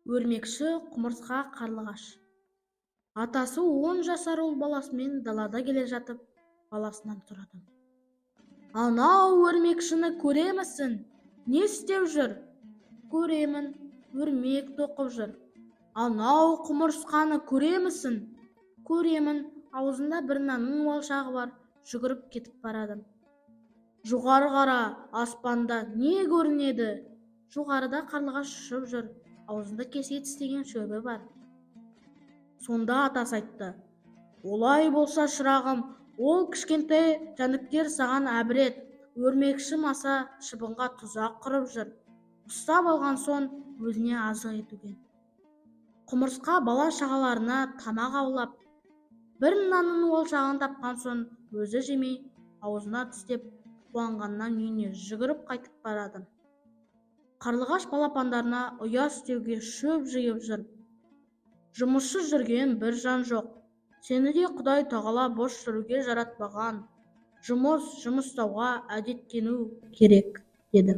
Өрмекші құмырсқа қарлығаш. Атасы 10 жасар ұл баласымен далада келе жатып, баласынан сұрады: «Анау өрмекшіні көремісің? Не істеп жүр?» «Көремін, өрмек тоқып жүр». «Анау құмырсқаны көремісің?» «Көремін, аузында бір нанның уалшағы бар, жүгіріп кетіп барады». «Жоғары қара, аспанда не көрінеді?» «Жоғарыда қарлығаш ұшып жүр, аузында кесе тістеген шөбі бар». Сонда атасы айтты: «Олай болса, шырағым, ол кішкентай жәндіктер саған әбірет, өрмекші маса шыбынға тұзақ құрып жүр, ұстап алған соң өзіне азық етуге». Құмырсқа бала-шағаларына тамақ аулап, бір нанның уалшағын тапқан соң өзі жемей, аузына тістеп, қуанғаннан үйіне жүгіріп қайтып барады. Қарлығаш балапандарына ұя істеуге шөп жиып жүр. «Жұмыссыз жүрген бір жан жоқ. Сені де Құдай тағала бос жүруге жаратпаған. Жұмыс істеуге әдеттену керек», деді.